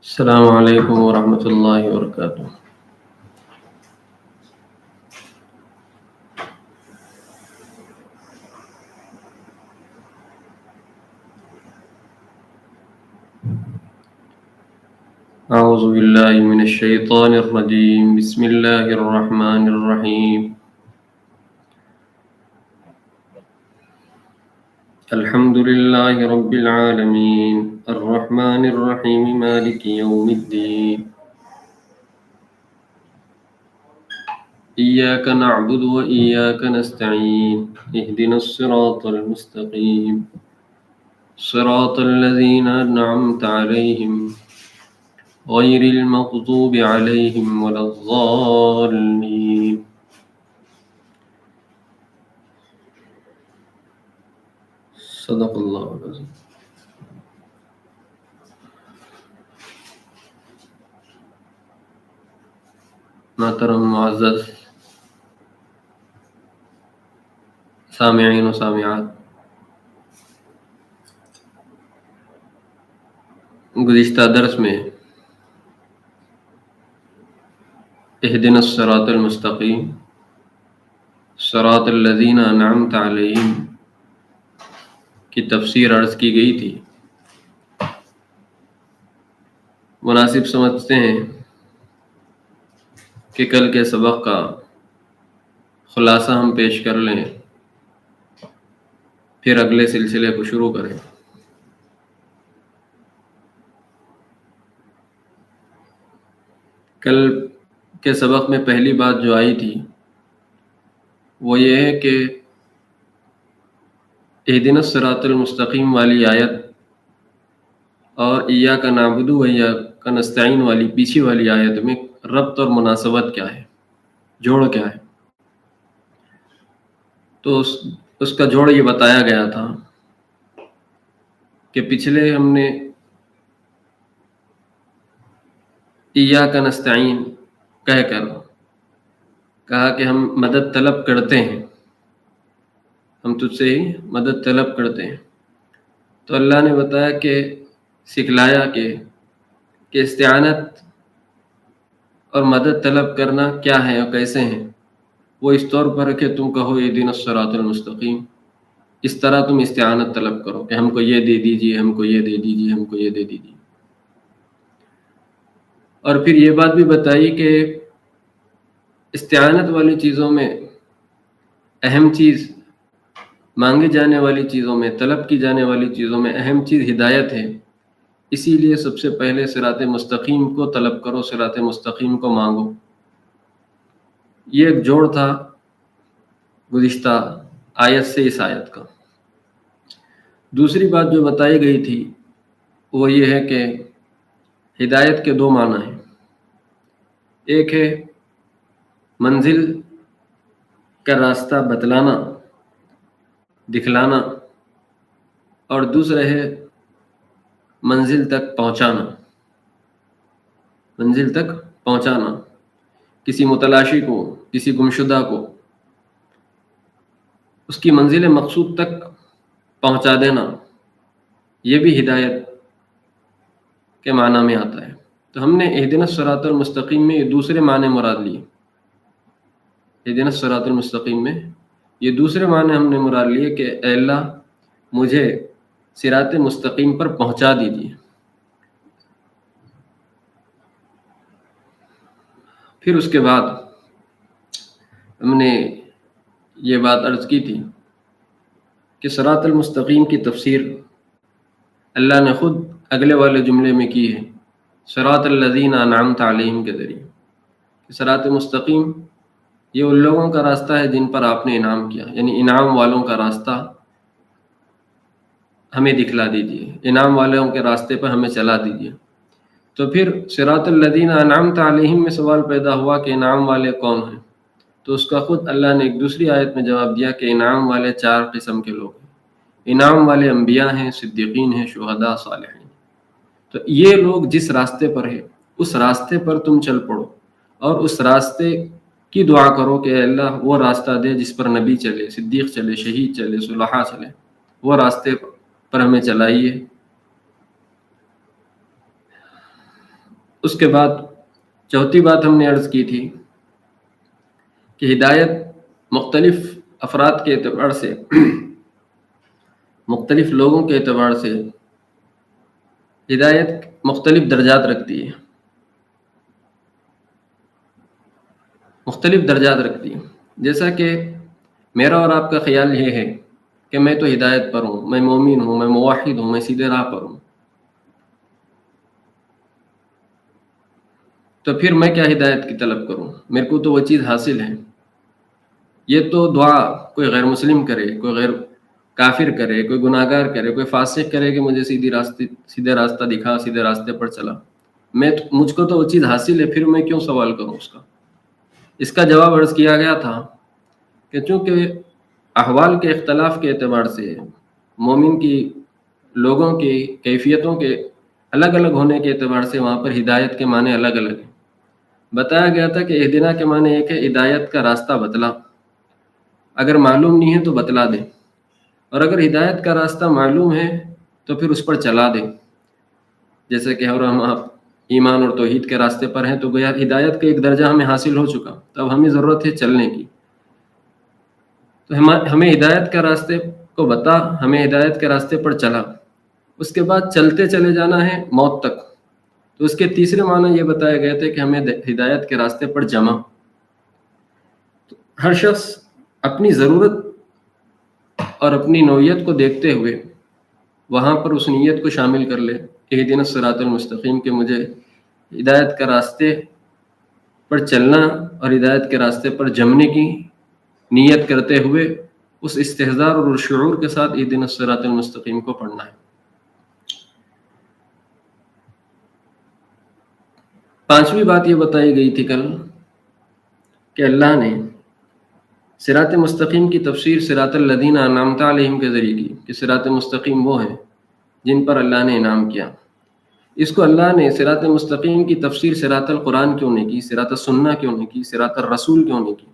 السلام علیکم ورحمۃ اللہ وبرکاتہ۔ اعوذ باللہ من الشیطان الرجیم، بسم اللہ الرحمن الرحیم۔ الحمد للہ رب العالمین، الرحمن الرحیم، مالک یوم الدین، ایاک نعبد و ایاک نستعین، اہدنا الصراط المستقیم، صراط الذین انعمت علیہم غیر المغضوب علیہم ولا الضالین۔ صدق اللہ العظیم۔ محترم معزز سامعین و سامعات، گزشتہ درس میں اہدنا الصراط المستقیم، صراط الذین انعمت علیہم کی تفسیر عرض کی گئی تھی۔ مناسب سمجھتے ہیں کہ کل کے سبق کا خلاصہ ہم پیش کر لیں، پھر اگلے سلسلے کو شروع کریں۔ کل کے سبق میں پہلی بات جو آئی تھی وہ یہ ہے کہ اہدنا الصراط المستقیم والی آیت اور ایاک نعبد و ایاک نستعین والی پیچھے والی آیت میں ربط اور مناسبت کیا ہے، جوڑ کیا ہے؟ تو اس کا جوڑ یہ بتایا گیا تھا کہ پچھلے ہم نے ایاک نستعین کہہ کر کہا کہ ہم مدد طلب کرتے ہیں، ہم تجھ سے ہی مدد طلب کرتے ہیں۔ تو اللہ نے بتایا کہ سکھلایا کہ استعانت اور مدد طلب کرنا کیا ہے اور کیسے ہیں، وہ اس طور پر ہے کہ تم کہو اہدنا الصراط المستقیم، اس طرح تم استعانت طلب کرو کہ ہم کو یہ دے دیجیے، ہم کو یہ دے دیجیے، ہم کو یہ دے دیجیے۔ اور پھر یہ بات بھی بتائی کہ استعانت والی چیزوں میں اہم چیز، مانگے جانے والی چیزوں میں، طلب کی جانے والی چیزوں میں اہم چیز ہدایت ہے، اسی لیے سب سے پہلے صراط مستقیم کو طلب کرو، صراط مستقیم کو مانگو۔ یہ ایک جوڑ تھا گزشتہ آیت سے اس آیت کا۔ دوسری بات جو بتائی گئی تھی وہ یہ ہے کہ ہدایت کے دو معنی ہیں، ایک ہے منزل کا راستہ بتلانا، دکھلانا، اور دوسرا ہے منزل تک پہنچانا، منزل تک پہنچانا، کسی متلاشی کو، کسی گمشدہ کو اس کی منزل مقصود تک پہنچا دینا، یہ بھی ہدایت کے معنی میں آتا ہے۔ تو ہم نے اہدنا الصراط المستقیم میں یہ دوسرے معنی مراد لیے، اہدنا الصراط المستقیم میں یہ دوسرے معنی ہم نے مراد لیے کہ اے اللہ مجھے صراط مستقیم پر پہنچا دیجیے۔ پھر اس کے بعد ہم نے یہ بات عرض کی تھی کہ صراط المستقیم کی تفسیر اللہ نے خود اگلے والے جملے میں کی ہے، صراط الذین انعمت علیہم کے ذریعے۔ صراط مستقیم یہ ان لوگوں کا راستہ ہے جن پر آپ نے انعام کیا، یعنی انعام والوں کا راستہ ہمیں دکھلا دیجیے، انعام والوں کے راستے پر ہمیں چلا دیجیے۔ تو پھر صراط الذین انعمت علیہم میں سوال پیدا ہوا کہ انعام والے کون ہیں؟ تو اس کا خود اللہ نے ایک دوسری آیت میں جواب دیا کہ انعام والے چار قسم کے لوگ ہیں، انعام والے انبیاء ہیں، صدیقین ہیں، شہداء، صالحین۔ تو یہ لوگ جس راستے پر ہے اس راستے پر تم چل پڑو، اور اس راستے کی دعا کرو کہ اے اللہ وہ راستہ دے جس پر نبی چلے، صدیق چلے، شہید چلے، صلحاء چلے، وہ راستے پر ہمیں چلائیے۔ اس کے بعد چوتھی بات ہم نے عرض کی تھی کہ ہدایت مختلف افراد کے اعتبار سے، مختلف لوگوں کے اعتبار سے ہدایت مختلف درجات رکھتی ہے، مختلف درجات رکھتی ہے۔ جیسا کہ میرا اور آپ کا خیال یہ ہے کہ میں تو ہدایت پر ہوں، میں مومن ہوں، میں موحد ہوں، میں سیدھے راہ پر ہوں، تو پھر میں کیا ہدایت کی طلب کروں؟ میرے کو تو وہ چیز حاصل ہے۔ یہ تو دعا کوئی غیر مسلم کرے، کوئی غیر کافر کرے، کوئی گناہگار کرے، کوئی فاسق کرے کہ مجھے سیدھے راستہ دکھا، سیدھے راستے پر چلا، مجھ کو تو وہ چیز حاصل ہے، پھر میں کیوں سوال کروں اس کا؟ اس کا جواب عرض کیا گیا تھا کہ چونکہ احوال کے اختلاف کے اعتبار سے مومن کی لوگوں کی کیفیتوں کے الگ الگ ہونے کے اعتبار سے وہاں پر ہدایت کے معنی الگ الگ ہیں۔ بتایا گیا تھا کہ اہدنا کے معنی ایک ہے ہدایت کا راستہ بتلا، اگر معلوم نہیں ہے تو بتلا دے، اور اگر ہدایت کا راستہ معلوم ہے تو پھر اس پر چلا دے۔ جیسے کہ ہم آپ ایمان اور توحید کے راستے پر ہیں تو گویا ہدایت کا ایک درجہ ہمیں حاصل ہو چکا، تو اب ہمیں ضرورت ہے چلنے کی۔ تو ہمیں ہدایت کے راستے کو بتا، ہمیں ہدایت کے راستے پر چلا، اس کے بعد چلتے چلے جانا ہے موت تک۔ تو اس کے تیسرے معنی یہ بتائے گئے تھے کہ ہمیں ہدایت کے راستے پر جمع۔ ہر شخص اپنی ضرورت اور اپنی نوعیت کو دیکھتے ہوئے وہاں پر اس نیت کو شامل کر لے کہ اہدنا الصراط المستقیم، کہ مجھے ہدایت کے راستے پر چلنا اور ہدایت کے راستے پر جمنے کی نیت کرتے ہوئے اس استحضار اور شعور کے ساتھ اہدنا الصراط المستقیم کو پڑھنا ہے۔ پانچویں بات یہ بتائی گئی تھی کل کہ اللہ نے صراط مستقیم کی تفسیر صراط الذین انعمت علیہم کے ذریعے کی، کہ صراط مستقیم وہ ہیں جن پر اللہ نے انعام کیا۔ اس کو اللہ نے صراط مستقیم کی تفسیر صراط القرآن کیوں نہیں کی، صراط السنہ کیوں نہیں کی، صراط الرسول کیوں نہیں کی؟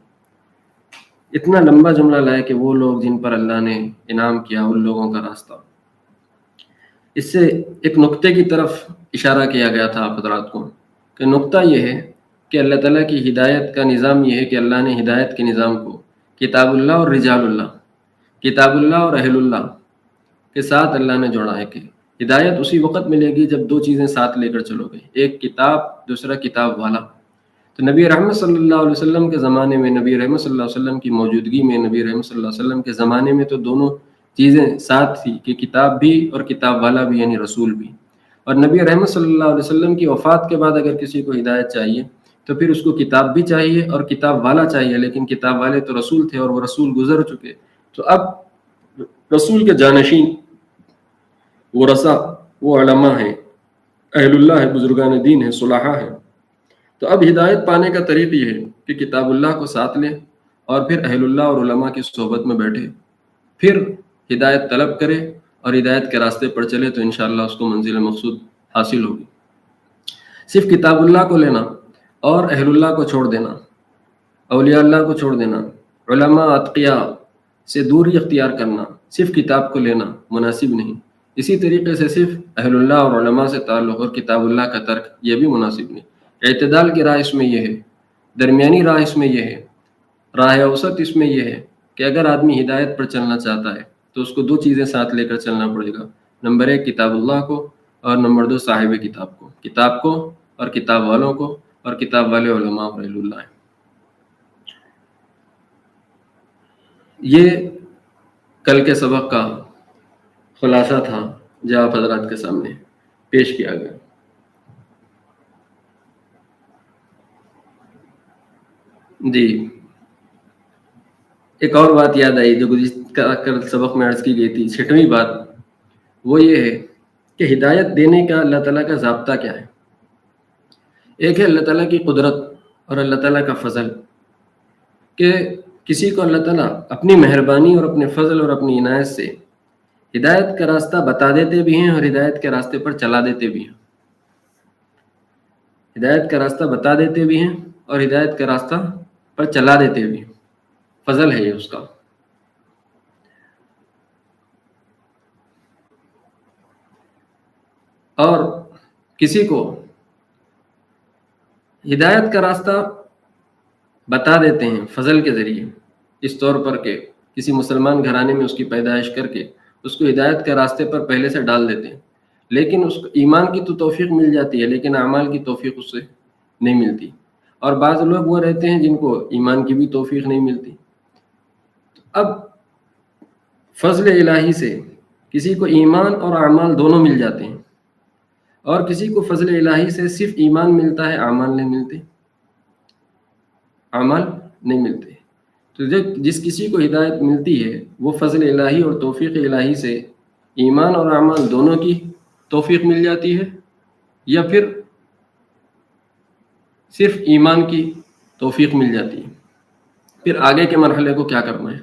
اتنا لمبا جملہ لائے کہ وہ لوگ جن پر اللہ نے انعام کیا، ان لوگوں کا راستہ۔ اس سے ایک نقطے کی طرف اشارہ کیا گیا تھا آپ حضرات کو، کہ نقطہ یہ ہے کہ اللہ تعالیٰ کی ہدایت کا نظام یہ ہے کہ اللہ نے ہدایت کے نظام کو کتاب اللہ اور رجال اللہ، کتاب اللہ اور اہل اللہ کے ساتھ اللہ نے جوڑا ہے کہ ہدایت اسی وقت ملے گی جب دو چیزیں ساتھ لے کر چلو گے، ایک کتاب، دوسرا کتاب والا۔ تو نبی رحمت صلی اللہ علیہ وسلم کے زمانے میں، نبی رحمت صلی اللہ علیہ وسلم کی موجودگی میں، نبی رحمت صلی اللہ علیہ وسلم کے زمانے میں تو دونوں چیزیں ساتھ تھی، کہ کتاب بھی اور کتاب والا بھی، یعنی رسول بھی۔ اور نبی رحمت صلی اللہ علیہ وسلم کی وفات کے بعد اگر کسی کو ہدایت چاہیے تو پھر اس کو کتاب بھی چاہیے اور کتاب والا چاہیے، لیکن کتاب والے تو رسول تھے اور وہ رسول گزر چکے، تو اب رسول کے جانشین ورثاء وہ علماء ہیں، اہل اللہ ہے، بزرگان دین ہیں، صلحاء ہیں۔ تو اب ہدایت پانے کا طریق یہ ہے کہ کتاب اللہ کو ساتھ لیں اور پھر اہل اللہ اور علماء کی صحبت میں بیٹھے، پھر ہدایت طلب کرے اور ہدایت کے راستے پر چلے، تو انشاءاللہ اس کو منزل مقصود حاصل ہوگی۔ صرف کتاب اللہ کو لینا اور اہل اللہ کو چھوڑ دینا، اولیاء اللہ کو چھوڑ دینا، علماء اتقیاء سے دوری اختیار کرنا، صرف کتاب کو لینا مناسب نہیں۔ اسی طریقے سے صرف اہل اللہ اور علماء سے تعلق اور کتاب اللہ کا ترک، یہ بھی مناسب نہیں۔ اعتدال کی راہ اس میں یہ ہے، درمیانی راہ اس میں یہ ہے، راہ اوسط اس میں یہ ہے کہ اگر آدمی ہدایت پر چلنا چاہتا ہے تو اس کو دو چیزیں ساتھ لے کر چلنا پڑے گا، نمبر ایک کتاب اللہ کو، اور نمبر دو صاحب کتاب کو، کتاب کو اور کتاب والوں کو، اور کتاب والے علماء اور اہل اللہ ہیں۔ یہ کل کے سبق کا خلاصہ تھا جو آپ حضرات کے سامنے پیش کیا گیا۔ جی، ایک اور بات یاد آئی جو کل سبق میں عرض کی گئی تھی، چھٹویں بات، وہ یہ ہے کہ ہدایت دینے کا اللہ تعالیٰ کا ضابطہ کیا ہے۔ ایک ہے اللہ تعالیٰ کی قدرت اور اللہ تعالیٰ کا فضل، کہ کسی کو اللہ تعالیٰ اپنی مہربانی اور اپنے فضل اور اپنی عنایت سے ہدایت کا راستہ بتا دیتے بھی ہیں اور ہدایت کے راستے پر چلا دیتے بھی ہیں، ہدایت کا راستہ بتا دیتے بھی ہیں اور ہدایت کا راستہ پر چلا دیتے بھی ہیں، فضل ہے یہ اس کا۔ اور کسی کو ہدایت کا راستہ بتا دیتے ہیں فضل کے ذریعے، اس طور پر کہ کسی مسلمان گھرانے میں اس کی پیدائش کر کے اس کو ہدایت کے راستے پر پہلے سے ڈال دیتے ہیں، لیکن اس کو ایمان کی تو توفیق مل جاتی ہے لیکن اعمال کی توفیق اس سے نہیں ملتی، اور بعض لوگ وہ رہتے ہیں جن کو ایمان کی بھی توفیق نہیں ملتی۔ اب فضل الہی سے کسی کو ایمان اور اعمال دونوں مل جاتے ہیں، اور کسی کو فضل الہی سے صرف ایمان ملتا ہے، اعمال نہیں ملتے، اعمال نہیں ملتے۔ تو جس کسی کو ہدایت ملتی ہے وہ فضل الہی اور توفیق الہی سے ایمان اور اعمال دونوں کی توفیق مل جاتی ہے، یا پھر صرف ایمان کی توفیق مل جاتی ہے۔ پھر آگے کے مرحلے کو کیا کرنا ہے؟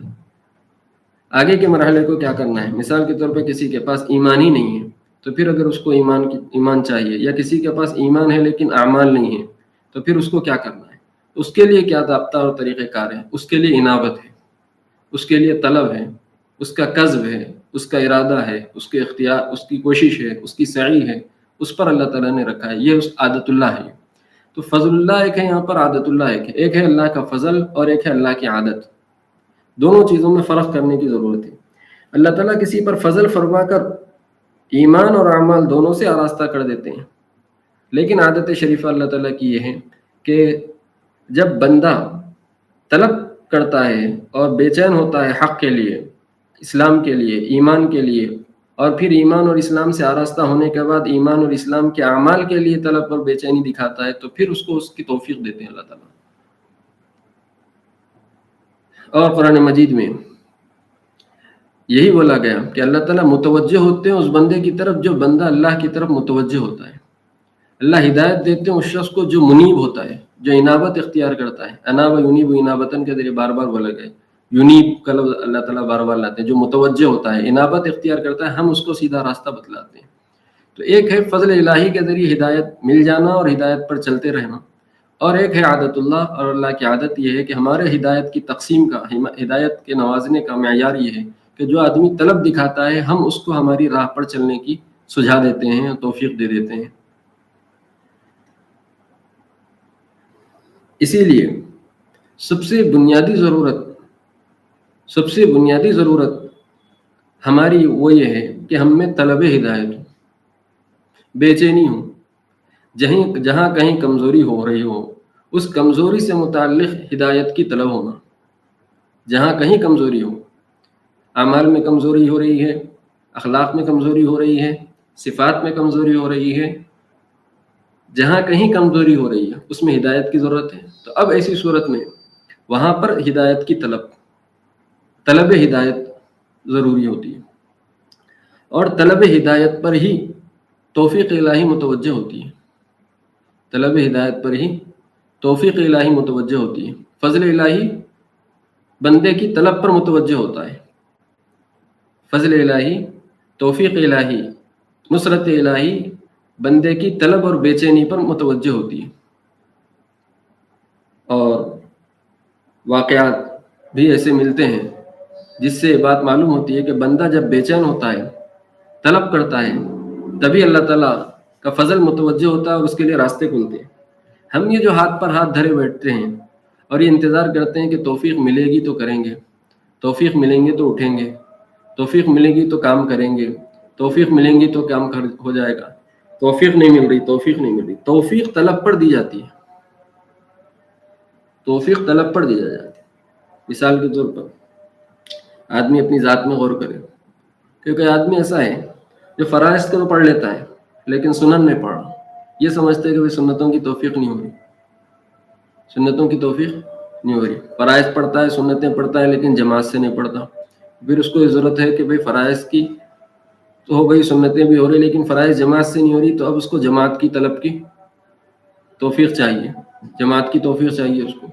آگے کے مرحلے کو کیا کرنا ہے؟ مثال کے طور پہ کسی کے پاس ایمان ہی نہیں ہے، تو پھر اگر اس کو ایمان چاہیے، یا کسی کے پاس ایمان ہے لیکن اعمال نہیں ہے، تو پھر اس کو کیا کرنا ہے؟ اس کے لیے کیا ضابطہ اور طریقہ کار ہے؟ اس کے لیے انابت ہے، اس کے لیے طلب ہے، اس کا قصب ہے، اس کا ارادہ ہے، اس کے اختیار، اس کی کوشش ہے، اس کی سعی ہے، اس پر اللہ تعالیٰ نے رکھا ہے، یہ اس عادت اللہ ہے۔ تو فضل اللہ ایک ہے یہاں پر، عادت اللہ ایک ہے اللہ کا فضل اور ایک ہے اللہ کی عادت۔ دونوں چیزوں میں فرق کرنے کی ضرورت ہے۔ اللہ تعالیٰ کسی پر فضل فرما کر ایمان اور اعمال دونوں سے آراستہ کر دیتے ہیں، لیکن عادت شریفہ اللہ تعالیٰ کی یہ ہے کہ جب بندہ طلب کرتا ہے اور بے چین ہوتا ہے حق کے لیے، اسلام کے لیے، ایمان کے لیے، اور پھر ایمان اور اسلام سے آراستہ ہونے کے بعد ایمان اور اسلام کے اعمال کے لیے طلب پر بے چینی دکھاتا ہے، تو پھر اس کو اس کی توفیق دیتے ہیں اللہ تعالیٰ۔ اور قرآن مجید میں یہی بولا گیا کہ اللہ تعالیٰ متوجہ ہوتے ہیں اس بندے کی طرف جو بندہ اللہ کی طرف متوجہ ہوتا ہے، اللہ ہدایت دیتے ہیں اس شخص کو جو منیب ہوتا ہے، جو انابت اختیار کرتا ہے۔ اناب یونیب انابتن کے ذریعے بار بار بولا گیا، یونیب کا لفظ اللہ تعالیٰ بار بار لاتے ہیں، جو متوجہ ہوتا ہے، انابت اختیار کرتا ہے، ہم اس کو سیدھا راستہ بتلاتے ہیں۔ تو ایک ہے فضل الہی کے ذریعے ہدایت مل جانا اور ہدایت پر چلتے رہنا، اور ایک ہے عادت اللہ، اور اللہ کی عادت یہ ہے کہ ہمارے ہدایت کی تقسیم کا، ہدایت کے نوازنے کا معیار یہ ہے کہ جو آدمی طلب دکھاتا ہے ہم اس کو ہماری راہ پر چلنے کی سجھا دیتے ہیں، توفیق دے دیتے ہیں۔ اسی لیے سب سے بنیادی ضرورت ہماری وہ یہ ہے کہ ہم میں طلب ہدایت ہو، بے چینی ہو، جہاں کہیں کمزوری ہو رہی ہو اس کمزوری سے متعلق ہدایت کی طلب ہونا۔ جہاں کہیں کمزوری ہو، اعمال میں کمزوری ہو رہی ہے، اخلاق میں کمزوری ہو رہی ہے، صفات میں کمزوری ہو رہی ہے، جہاں کہیں کمزوری ہو رہی ہے اس میں ہدایت کی ضرورت ہے۔ تو اب ایسی صورت میں وہاں پر ہدایت کی طلب ہدایت ضروری ہوتی ہے، اور طلب ہدایت پر ہی توفیق الہی متوجہ ہوتی ہے، طلب ہدایت پر ہی توفیق الہی متوجہ ہوتی ہے۔ فضل الہی بندے کی طلب پر متوجہ ہوتا ہے، فضل الہی، توفیق الہی، نصرت الہی بندے کی طلب اور بے چینی پر متوجہ ہوتی ہے۔ اور واقعات بھی ایسے ملتے ہیں جس سے بات معلوم ہوتی ہے کہ بندہ جب بے چین ہوتا ہے، طلب کرتا ہے، تبھی اللہ تعالیٰ کا فضل متوجہ ہوتا ہے اور اس کے لیے راستے کھلتے ہیں۔ ہم یہ جو ہاتھ پر ہاتھ دھرے بیٹھتے ہیں اور یہ انتظار کرتے ہیں کہ توفیق ملے گی تو کریں گے، توفیق ملیں گے تو اٹھیں گے، توفیق ملے گی تو کام کریں گے، توفیق ملیں گی تو کام ہو جائے گا، توفیق نہیں مل رہی، توفیق نہیں مل رہی۔ توفیق طلب پر دی جاتی ہے، توفیق طلب پر دی جاتی ہے۔ مثال کے طور پر آدمی اپنی ذات میں غور کرے، کیونکہ آدمی ایسا ہے جو فرائض کو پڑھ لیتا ہے لیکن سنن نہیں پڑھ رہا، یہ سمجھتے ہیں کہ سنتوں کی توفیق نہیں ہو رہی، سنتوں کی توفیق نہیں ہو رہی۔ فرائض پڑھتا ہے، سنتیں پڑھتا ہے لیکن جماعت سے نہیں پڑھتا۔ پھر اس کو یہ ضرورت ہے کہ بھئی فرائض کی تو ہو گئی، سنتیں بھی ہو رہی لیکن فرائض جماعت سے نہیں ہو رہی، تو اب اس کو جماعت کی طلب کی توفیق چاہیے، جماعت کی توفیق چاہیے اس کو۔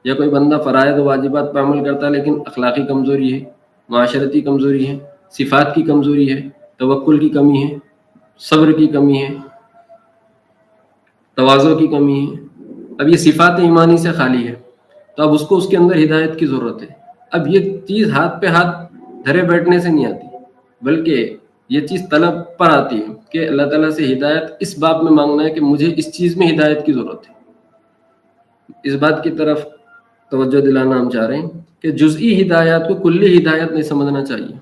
یا کوئی بندہ فرائض و واجبات پر عمل کرتا ہے لیکن اخلاقی کمزوری ہے، معاشرتی کمزوری ہے، صفات کی کمزوری ہے، توکل کی کمی ہے، صبر کی کمی ہے، تواضع کی کمی ہے، اب یہ صفات ایمانی سے خالی ہے، تو اب اس کو اس کے اندر ہدایت کی ضرورت ہے۔ اب یہ چیز ہاتھ پہ ہاتھ دھرے بیٹھنے سے نہیں آتی، بلکہ یہ چیز طلب پر آتی ہے کہ اللہ تعالیٰ سے ہدایت اس باب میں مانگنا ہے کہ مجھے اس چیز میں ہدایت کی ضرورت ہے، اس بات کی طرف توجہ دلانا ہم چاہ رہے ہیں کہ جزئی ہدایات کو کلی ہدایت نہیں سمجھنا چاہیے.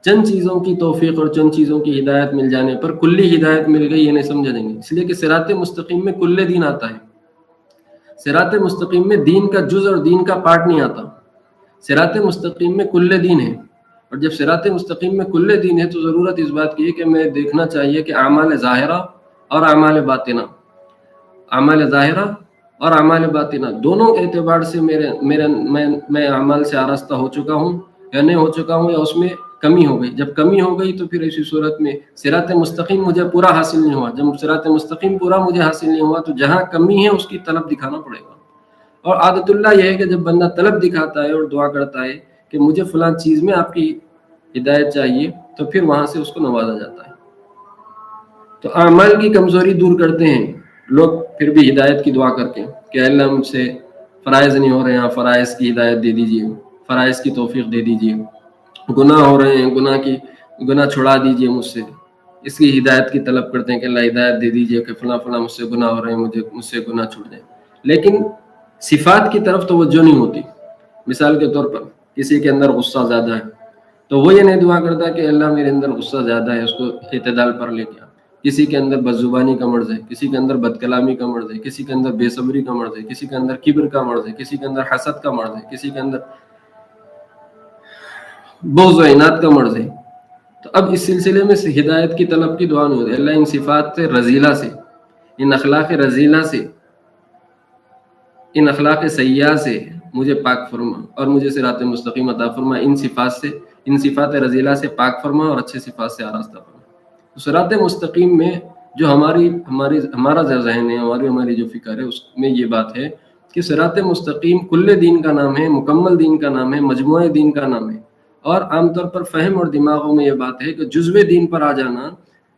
چند چیزوں کی توفیق اور چند چیزوں کی ہدایت مل جانے پر کلی ہدایت مل گئی یہ نہیں سمجھا جائیں گے. اس لیے کہ صراط مستقیم میں کل دین آتا ہے. صراط مستقیم میں دین کا جز اور دین کا پارٹ نہیں آتا. صراط مستقیم میں کل دین ہے. اور جب صراط مستقیم میں کل دین ہے تو ضرورت اس بات کی ہے کہ میں دیکھنا چاہیے کہ اعمال ظاہرہ اور اعمال باطنہ، اعمال ظاہرہ اور اعمال باطنہ دونوں اعتبار سے میں اعمال سے آراستہ ہو چکا ہوں یا نہیں ہو چکا ہوں، یا اس میں کمی ہو گئی. جب کمی ہو گئی تو پھر ایسی صورت میں صراط مستقیم مجھے پورا حاصل نہیں ہوا. جب صراط مستقیم پورا مجھے حاصل نہیں ہوا تو جہاں کمی ہے اس کی طلب دکھانا پڑے گا. اور عادت اللہ یہ ہے کہ جب بندہ طلب دکھاتا ہے اور دعا کرتا ہے کہ مجھے فلاں چیز میں آپ کی ہدایت چاہیے تو پھر وہاں سے اس کو نوازا جاتا ہے. تو اعمال کی کمزوری دور کرتے ہیں لوگ پھر بھی ہدایت کی دعا کر کے کہ اللہ مجھ سے فرائض نہیں ہو رہے ہیں، فرائض کی ہدایت دے دیجیے، فرائض کی توفیق دے دیجیے. گناہ ہو رہے ہیں، گناہ چھڑا دیجیے مجھ سے. اس کی ہدایت کی طلب کرتے ہیں کہ اللہ ہدایت دے دیجیے کہ فلاں فلاں مجھ سے گناہ ہو رہے ہیں، مجھ سے گناہ چھوٹ جائیں. لیکن صفات کی طرف توجہ نہیں ہوتی. مثال کے طور پر کسی کے اندر غصہ زیادہ ہے تو وہ یہ نہیں دعا کرتا کہ اللہ میرے اندر غصہ زیادہ ہے، اس کو اعتدال پر لے کے آ. کسی کے اندر بدزبانی کا مرض ہے، کسی کے اندر بد کلامی کا مرض ہے، کسی کے اندر بے صبری کا مرض ہے، کسی کے اندر کبر کا مرض ہے، کسی کے اندر حسد کا مرض ہے، کسی کے اندر بغض و عناد کا مرض ہے. تو اب اس سلسلے میں ہدایت کی طلب کی دعا نہیں ہوتی. اللہ ان صفات سے رذیلہ سے، ان اخلاق رذیلہ سے، ان اخلاق سیئہ سے مجھے پاک فرما اور مجھے صراط مستقیم عطا فرما. ان صفات سے، ان صفات رذیلہ سے پاک فرما اور اچھے صفات سے آراستہ فرما. صراط مستقیم میں جو ہمارا ذہن ہے، ہماری جو فکر ہے، اس میں یہ بات ہے کہ صراط مستقیم کل دین کا نام ہے، مکمل دین کا نام ہے، مجموعہ دین کا نام ہے. اور عام طور پر فہم اور دماغوں میں یہ بات ہے کہ جزو دین پر آ جانا،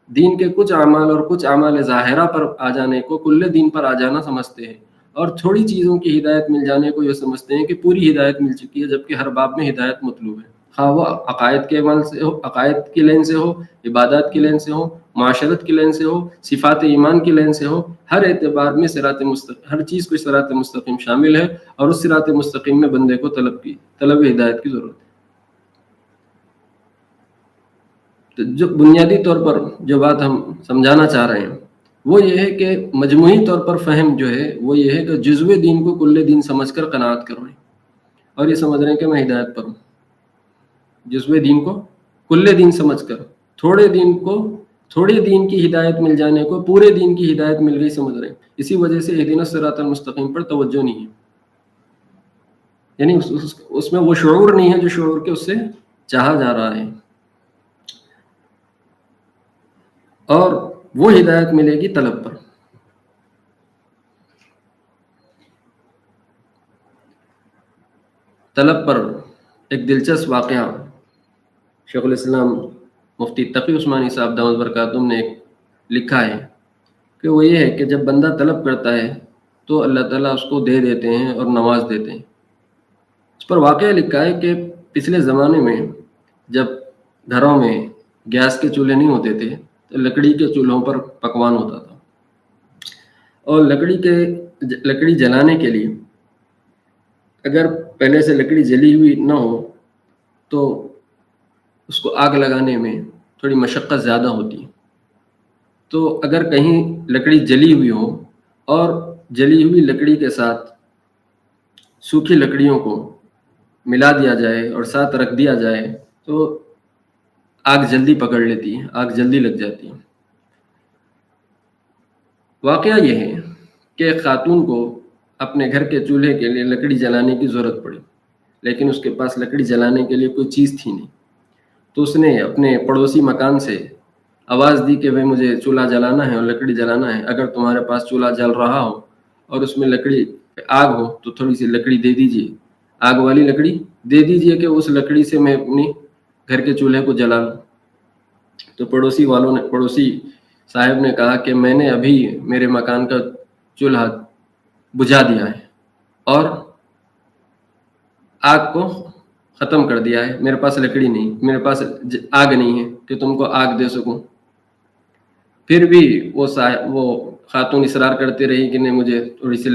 دین کے کچھ اعمال اور کچھ اعمال ظاہرہ پر آ جانے کو کل دین پر آ جانا سمجھتے ہیں، اور تھوڑی چیزوں کی ہدایت مل جانے کو یہ سمجھتے ہیں کہ پوری ہدایت مل چکی ہے، جبکہ ہر باب میں ہدایت مطلوب ہے. خواہ وہ عقائد کے عمل سے ہو، عقائد کی لین سے ہو، عبادات کی لین سے ہو، معاشرت کی لین سے ہو، صفات ایمان کی لین سے ہو، ہر اعتبار میں صراط مستقیم، ہر چیز کو صراط مستقیم شامل ہے. اور اس صراط مستقیم میں بندے کو طلب ہدایت کی ضرورت ہے. تو جو بنیادی طور پر جو بات ہم سمجھانا چاہ رہے ہیں وہ یہ ہے کہ مجموعی طور پر فہم جو ہے وہ یہ ہے کہ جزو دین کو کل دین سمجھ کر قناعت کر رہے ہیں، اور یہ سمجھ رہے ہیں کہ میں ہدایت پر ہوں. جزو دین کو کل دین سمجھ کر تھوڑے دین کی ہدایت مل جانے کو پورے دین کی ہدایت مل گئی سمجھ رہے ہیں. اسی وجہ سے اہدنا الصراط المستقیم پر توجہ نہیں ہے. یعنی اس میں وہ شعور نہیں ہے جو شعور کے اس سے چاہا جا رہا ہے. اور وہ ہدایت ملے گی طلب پر. طلب پر ایک دلچسپ واقعہ شیخ الاسلام مفتی تقی عثمانی صاحب دامت برکاتہم نے ایک لکھا ہے کہ وہ یہ ہے کہ جب بندہ طلب کرتا ہے تو اللہ تعالیٰ اس کو دے دیتے ہیں اور نواز دیتے ہیں. اس پر واقعہ لکھا ہے کہ پچھلے زمانے میں جب گھروں میں گیس کے چولہے نہیں ہوتے تھے تو لکڑی کے چولہوں پر پکوان ہوتا تھا، اور لکڑی جلانے کے لیے اگر پہلے سے لکڑی جلی ہوئی نہ ہو تو اس کو آگ لگانے میں تھوڑی مشقت زیادہ ہوتی ہے. تو اگر کہیں لکڑی جلی ہوئی ہو اور جلی ہوئی لکڑی کے ساتھ سوکھی لکڑیوں کو ملا دیا جائے اور ساتھ رکھ دیا جائے تو آگ جلدی پکڑ لیتی ہے، آگ جلدی لگ جاتی ہے. واقعہ یہ ہے کہ ایک خاتون کو اپنے گھر کے چولہے کے لیے لکڑی جلانے کی ضرورت پڑی، لیکن اس کے پاس لکڑی جلانے کے لیے کوئی چیز تھی نہیں. تو اس نے اپنے پڑوسی مکان سے آواز دی کہ بھائی مجھے چولہا جلانا ہے اور لکڑی جلانا ہے، اگر تمہارے پاس چولہا جل رہا ہو اور اس میں لکڑی آگ ہو تو تھوڑی سی لکڑی دے دیجیے، آگ والی لکڑی دے دیجیے کہ اس لکڑی سے میں اپنی گھر کے چولہے کو جلا لوں. تو پڑوسی صاحب نے کہا کہ میں نے ابھی میرے مکان کا چولہا بجھا دیا ہے اور آگ کو ختم کر دیا ہے، میرے پاس لکڑی نہیں، میرے پاس آگ نہیں ہے کہ تم کو آگ دے سکوں. پھر بھی وہ خاتون اصرار کرتے رہی کہ نہیں مجھے تھوڑی سی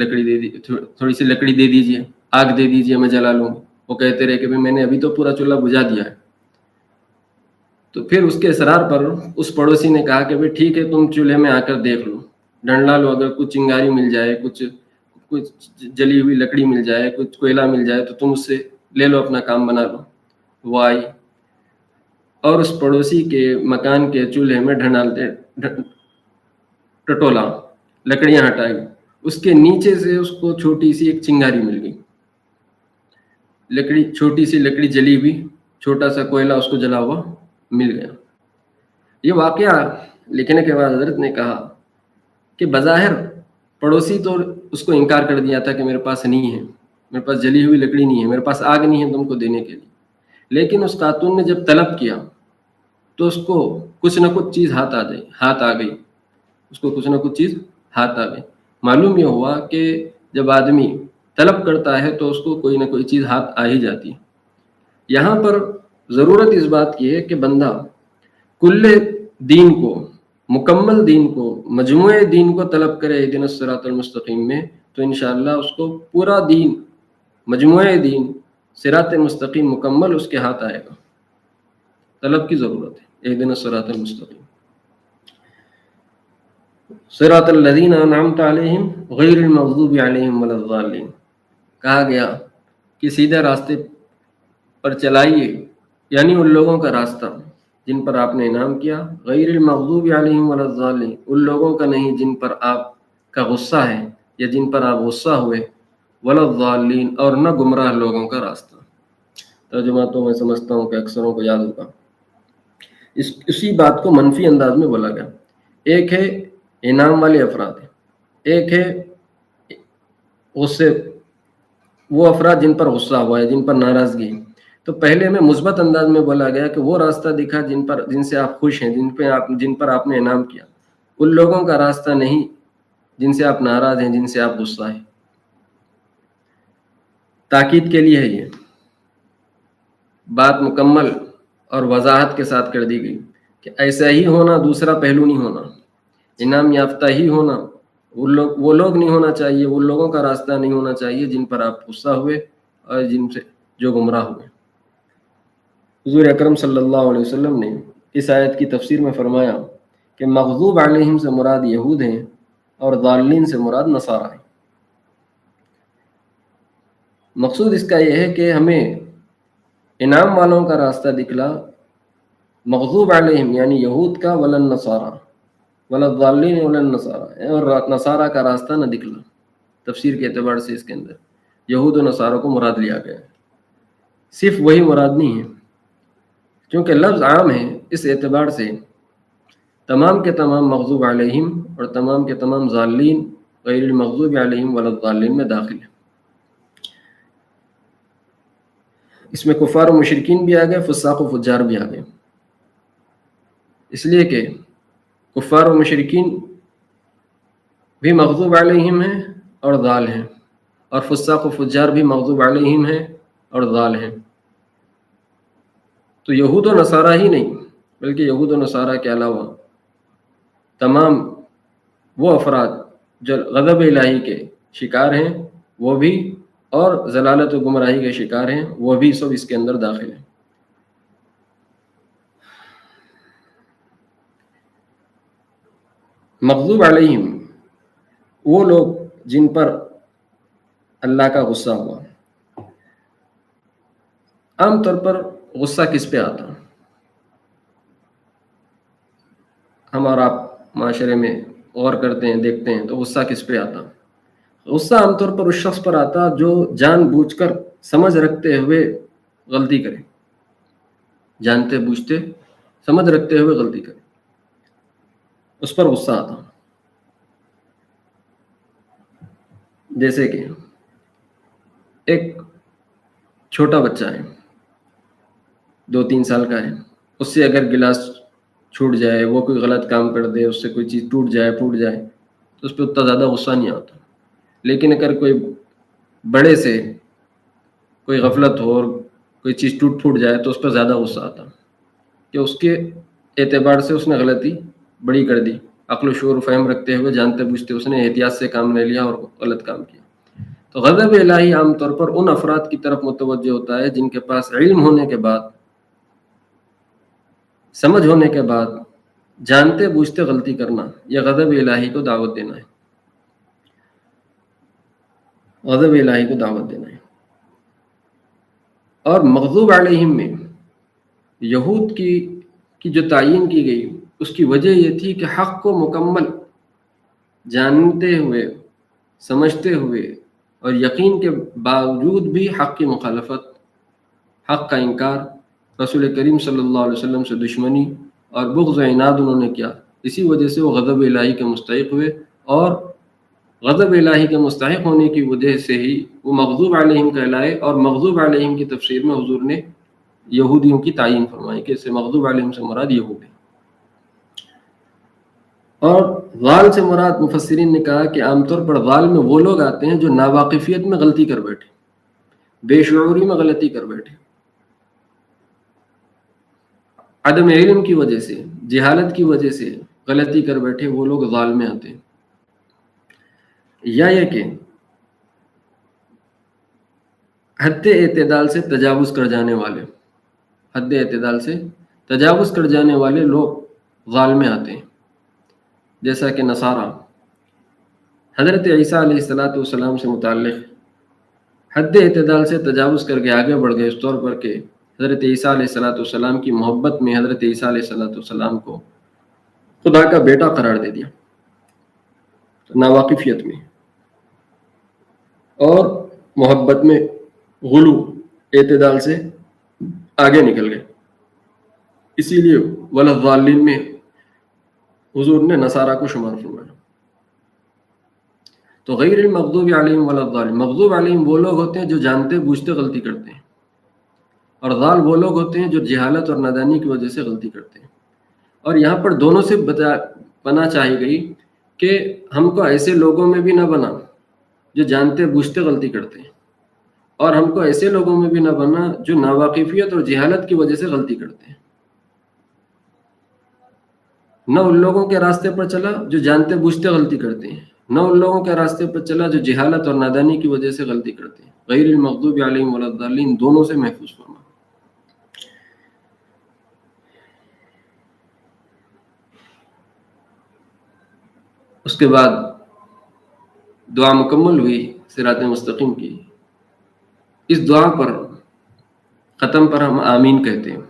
لکڑی دے دیجیے، آگ دے دیجیے، میں جلا لوں. وہ کہتے رہے کہ میں نے ابھی تو پورا چولہا بجھا دیا ہے. تو پھر اس کے اصرار پر اس پڑوسی نے کہا کہ ٹھیک ہے، تم چولہے میں آ کر دیکھ لو، ڈنڈا لو، اگر کچھ چنگاری مل جائے، کچھ جلی ہوئی لکڑی مل جائے، کچھ کوئلہ مل جائے تو تم اس سے لے لو، اپنا کام بنا لو. وہ آئی اور اس پڑوسی کے مکان کے چولہے میں ٹٹولا، لکڑیاں ہٹائی. اس کے نیچے سے اس کو چھوٹی سی ایک چنگاری مل گئی، چھوٹی سی لکڑی جلی ہوئی، چھوٹا سا کوئلہ اس کو جلا ہوا مل گیا. یہ واقعہ لکھنے کے بعد حضرت نے کہا کہ بظاہر پڑوسی تو اس کو انکار کر دیا تھا کہ میرے پاس نہیں ہے، میرے پاس جلی ہوئی لکڑی نہیں ہے، میرے پاس آگ نہیں ہے تم کو دینے کے لیے. لیکن اس خاتون نے جب طلب کیا تو اس کو کچھ نہ کچھ چیز ہاتھ آ گئی. اس کو کچھ نہ کچھ چیز ہاتھ آ گئی. معلوم یہ ہوا کہ جب آدمی طلب کرتا ہے تو اس کو کوئی نہ کوئی چیز ہاتھ آ ہی جاتی ہے. یہاں پر ضرورت اس بات کی ہے کہ بندہ کل دین کو، مکمل دین کو، مجموعہ دین کو طلب کرے اہدنا الصراط المستقیم میں، تو انشاءاللہ اس کو پورا دین، مجموعہ دین، صراط مستقیم مکمل اس کے ہاتھ آئے گا. طلب کی ضرورت ہے. اہدنا الصراط المستقیم صراط الذین انعمت علیہم غیر المغضوب علیہم ولا الضالین. کہا گیا کہ سیدھے راستے پر چلائیے، یعنی ان لوگوں کا راستہ جن پر آپ نے انعام کیا، غیر المغضوب علیہم ولا الضالین، ان لوگوں کا نہیں جن پر آپ کا غصہ ہے یا جن پر آپ غصہ ہوئے، ولا الضالین، اور نہ گمراہ لوگوں کا راستہ. ترجمہ تو میں سمجھتا ہوں کہ اکثروں کو یاد ہوگا. اسی بات کو منفی انداز میں بولا گیا. ایک ہے انعام والے افراد، ایک ہے غصے، وہ افراد جن پر غصہ ہوا ہے، جن پر ناراضگی. تو پہلے میں مثبت انداز میں بولا گیا کہ وہ راستہ دکھا جن سے آپ خوش ہیں، جن پر آپ نے انعام کیا. ان لوگوں کا راستہ نہیں جن سے آپ ناراض ہیں، جن سے آپ غصہ ہیں. تاکید کے لیے ہے یہ بات مکمل اور وضاحت کے ساتھ کر دی گئی کہ ایسا ہی ہونا، دوسرا پہلو نہیں ہونا. انعام یافتہ ہی ہونا، وہ لوگ نہیں ہونا چاہیے، وہ لوگوں کا راستہ نہیں ہونا چاہیے جن پر آپ غصہ ہوئے اور جن سے جو گمراہ ہوئے. حضور اکرم صلی اللہ علیہ وسلم نے اس آیت کی تفسیر میں فرمایا کہ مغضوب علیہم سے مراد یہود ہیں اور ضالین سے مراد نصارہ ہیں. مقصود اس کا یہ ہے کہ ہمیں انعام والوں کا راستہ دکھلا، مغضوب علیہم یعنی یہود کا، ولا النصارہ، ولا الضالین ولا النصارہ، اور نصارہ کا راستہ نہ دکھلا. تفسیر کے اعتبار سے اس کے اندر یہود و نصارہ کو مراد لیا گیا ہے. صرف وہی مراد نہیں ہے، کیونکہ لفظ عام ہے، اس اعتبار سے تمام کے تمام مغضوب علیہم اور تمام کے تمام ضالین غیر المغضوب علیہم ولا الضالین میں داخل ہے. اس میں کفار و مشرکین بھی آ گئے، فساق و فجار بھی آ گئے، اس لیے کہ کفار و مشرکین بھی مغضوب علیہم ہیں اور ضال ہیں، اور فساق و فجار بھی مغضوب علیہم ہیں اور ضال ہیں. تو یہود و نصارہ ہی نہیں بلکہ یہود و نصارہ کے علاوہ تمام وہ افراد جو غضب الہی کے شکار ہیں وہ بھی، اور ضلالت و گمراہی کے شکار ہیں وہ بھی، سب اس کے اندر داخل ہیں. مغضوب علیہم وہ لوگ جن پر اللہ کا غصہ ہوا. عام طور پر غصہ کس پہ آتا؟ ہم اور آپ معاشرے میں غور کرتے ہیں، دیکھتے ہیں تو غصہ کس پہ آتا؟ غصہ عام طور پر اس شخص پر آتا جو جان بوجھ کر سمجھ رکھتے ہوئے غلطی کرے، جانتے بوجھتے سمجھ رکھتے ہوئے غلطی کرے، اس پر غصہ آتا. جیسے کہ ایک چھوٹا بچہ ہے، 2-3 سال کا ہے، اس سے اگر گلاس چھوٹ جائے، وہ کوئی غلط کام کر دے، اس سے کوئی چیز ٹوٹ جائے تو اس پہ اتنا زیادہ غصہ نہیں آتا. لیکن اگر کوئی بڑے سے کوئی غفلت ہو اور کوئی چیز ٹوٹ جائے تو اس پر زیادہ غصہ آتا کہ اس کے اعتبار سے اس نے غلطی بڑی کر دی. عقل و شعور و فہم رکھتے ہوئے جانتے بوجھتے اس نے احتیاط سے کام لے لیا اور غلط کام کیا. تو غضب الہی عام طور پر ان افراد کی طرف متوجہ ہوتا ہے جن کے پاس علم ہونے کے بعد، سمجھ ہونے کے بعد جانتے بوجھتے غلطی کرنا، یہ غضب الہی کو دعوت دینا ہے. غضب الہی کو دعوت دینا ہے. اور مغضوب علیہم میں یہود کی جو تعین کی گئی اس کی وجہ یہ تھی کہ حق کو مکمل جانتے ہوئے، سمجھتے ہوئے اور یقین کے باوجود بھی حق کی مخالفت، حق کا انکار، رسول کریم صلی اللہ علیہ وسلم سے دشمنی اور بغض و عناد انہوں نے کیا. اسی وجہ سے وہ غضب الہی کے مستحق ہوئے، اور غضب الہی کے مستحق ہونے کی وجہ سے ہی وہ مغضوب علیہم کہلائے. اور مغضوب علیہم کی تفسیر میں حضور نے یہودیوں کی تعین فرمائی کہ اس سے مغضوب علیہم سے مراد یہود ہے. اور غال سے مراد مفسرین نے کہا کہ عام طور پر غال میں وہ لوگ آتے ہیں جو ناواقفیت میں غلطی کر بیٹھے، بے شعوری میں غلطی کر بیٹھے، عدم علم کی وجہ سے، جہالت کی وجہ سے غلطی کر بیٹھے، وہ لوگ غال میں آتے ہیں. یا یہ کہ حد اعتدال سے تجاوز کر جانے والے، حد اعتدال سے تجاوز کر جانے والے لوگ غال میں آتے ہیں، جیسا کہ نصارہ حضرت عیسیٰ علیہ السلام سے متعلق حد اعتدال سے تجاوز کر کے آگے بڑھ گئے، اس طور پر کہ حضرت عیسیٰ علیہ السلام کی محبت میں حضرت عیسیٰ علیہ السلام کو خدا کا بیٹا قرار دے دیا ناواقفیت میں، اور محبت میں غلو، اعتدال سے آگے نکل گئے. اسی لیے ولضالین میں حضور نے نصارہ کو شمار فرمایا. تو غیر المغضوب علیہم ولضالین، مغضوب علیہم وہ لوگ ہوتے ہیں جو جانتے بوجھتے غلطی کرتے ہیں، اور ضال وہ لوگ ہوتے ہیں جو جہالت اور نادانی کی وجہ سے غلطی کرتے ہیں. اور یہاں پر دونوں سے پناہ چاہی گئی کہ ہم کو ایسے لوگوں میں بھی نہ بنا جو جانتے بوجھتے غلطی کرتے ہیں، اور ہم کو ایسے لوگوں میں بھی نہ بنا جو ناواقفیت اور جہالت کی وجہ سے غلطی کرتے ہیں. نہ ان لوگوں کے راستے پر چلا جو جانتے بوجھتے غلطی کرتے ہیں، نہ ان لوگوں کے راستے پر چلا جو جہالت اور نادانی کی وجہ سے غلطی کرتے ہیں. غیر المغضوب علیہم ولضالین دونوں سے محفوظ فرما. اس کے بعد دعا مکمل ہوئی صراط مستقیم کی. اس دعا پر ختم پر ہم آمین کہتے ہیں.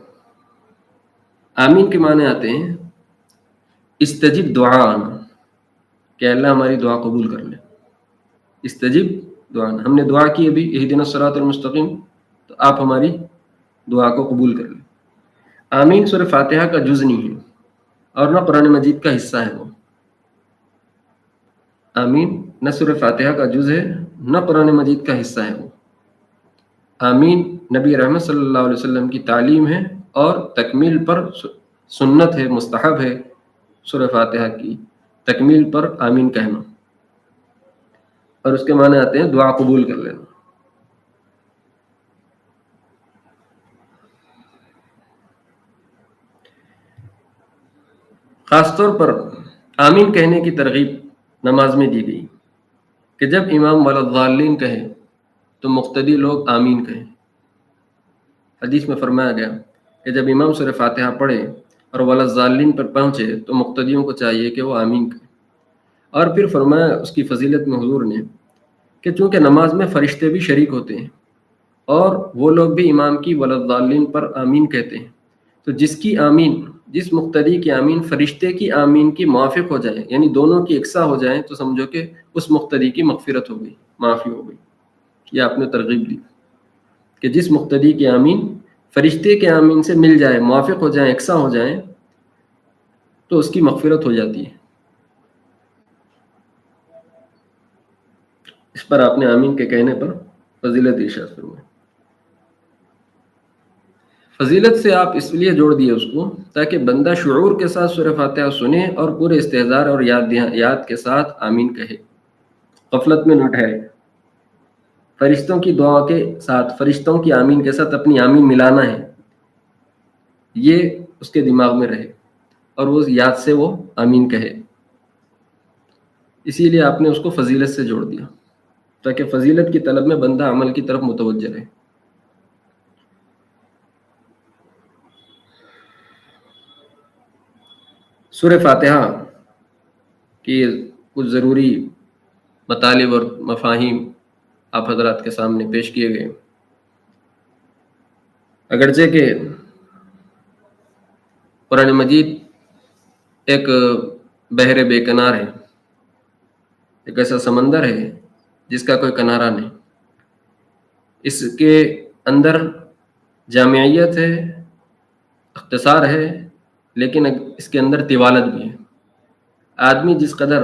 آمین کے معنی آتے ہیں استجب دعانا، کہ اللہ ہماری دعا قبول کر لے. استجب دعانا، ہم نے دعا کی ابھی اہدنا الصراط المستقیم، تو آپ ہماری دعا کو قبول کر لیں. آمین سورہ فاتحہ کا جز نہیں ہے اور نہ قرآن مجید کا حصہ ہے. وہ آمین نہ سورہ فاتحہ کا جز ہے نہ قرآن مجید کا حصہ ہے. وہ آمین نبی رحمت صلی اللہ علیہ وسلم کی تعلیم ہے اور تکمیل پر سنت ہے، مستحب ہے سورہ فاتحہ کی تکمیل پر آمین کہنا. اور اس کے معنی آتے ہیں دعا قبول کر لینا. خاص طور پر آمین کہنے کی ترغیب نماز میں دی گئی کہ جب امام ولضالین کہے تو مقتدی لوگ آمین کہیں. حدیث میں فرمایا گیا کہ جب امام سورہ فاتحہ پڑھے اور ولضالین پر پہنچے تو مقتدیوں کو چاہیے کہ وہ آمین کہیں. اور پھر فرمایا اس کی فضیلت میں حضور نے کہ چونکہ نماز میں فرشتے بھی شریک ہوتے ہیں اور وہ لوگ بھی امام کی ولضالین پر آمین کہتے ہیں، تو جس کی آمین، جس مقتدی کی آمین فرشتے کی آمین کی موافق ہو جائے، یعنی دونوں کی یکساں ہو جائیں، تو سمجھو کہ اس مقتدی کی مغفرت ہو گئی، معافی ہو گئی. یہ آپ نے ترغیب دی کہ جس مقتدی کی آمین فرشتے کے آمین سے مل جائے، موافق ہو جائیں، یکساں ہو جائیں، تو اس کی مغفرت ہو جاتی ہے. اس پر آپ نے آمین کے کہنے پر فضیلت ارشاد فرمائی. فضیلت سے آپ اس لیے جوڑ دیے اس کو تاکہ بندہ شعور کے ساتھ سورہ فاتحہ سنے اور پورے استحضار اور یاد کے ساتھ آمین کہے، غفلت میں نہ ٹھہرے. فرشتوں کی دعا کے ساتھ، فرشتوں کی آمین کے ساتھ اپنی آمین ملانا ہے، یہ اس کے دماغ میں رہے اور وہ یاد سے وہ آمین کہے. اسی لیے آپ نے اس کو فضیلت سے جوڑ دیا تاکہ فضیلت کی طلب میں بندہ عمل کی طرف متوجہ رہے۔ سورہ فاتحہ کی کچھ ضروری مطالب اور مفاہیم آپ حضرات کے سامنے پیش کیے گئے۔ اگرچہ کہ قرآن مجید ایک بحر بے کنار ہے، ایک ایسا سمندر ہے جس کا کوئی کنارہ نہیں، اس کے اندر جامعیت ہے، اختصار ہے، لیکن اس کے اندر طوالت بھی ہے۔ آدمی جس قدر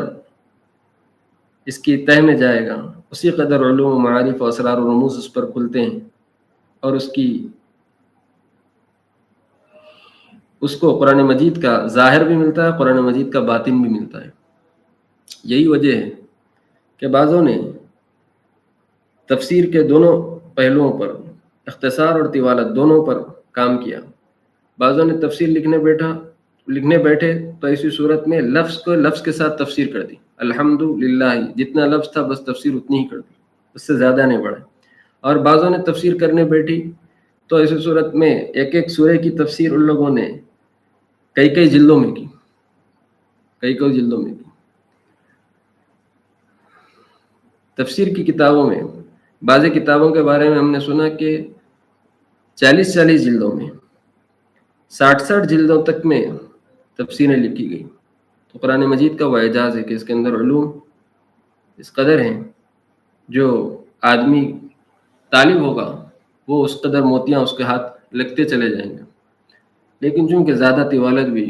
اس کی تہ میں جائے گا اسی قدر علوم و معارف و اسرار و رموز اس پر کھلتے ہیں، اور اس کو قرآن مجید کا ظاہر بھی ملتا ہے، قرآن مجید کا باطن بھی ملتا ہے۔ یہی وجہ ہے کہ بعضوں نے تفسیر کے دونوں پہلوؤں پر، اختصار اور طوالت دونوں پر کام کیا۔ بعضوں نے تفسیر لکھنے بیٹھے تو ایسی صورت میں لفظ کو لفظ کے ساتھ تفسیر کر دی، الحمدللہ جتنا لفظ تھا بس تفسیر اتنی ہی کر دی، اس سے زیادہ نہیں بڑھا۔ اور بعضوں نے تفسیر کرنے بیٹھی تو ایسی صورت میں ایک ایک سورہ کی تفسیر ان لوگوں نے کئی جلدوں میں کی، تفسیر کی کتابوں میں بعض کتابوں کے بارے میں ہم نے سنا کہ 40 جلدوں میں 60 جلدوں تک میں تفسیریں لکھی گئی۔ تو قرآن مجید کا وہ اعجاز ہے کہ اس کے اندر علوم اس قدر ہیں جو آدمی طالب ہوگا وہ اس قدر موتیاں اس کے ہاتھ لگتے چلے جائیں گے، لیکن چونکہ زیادہ طوالت بھی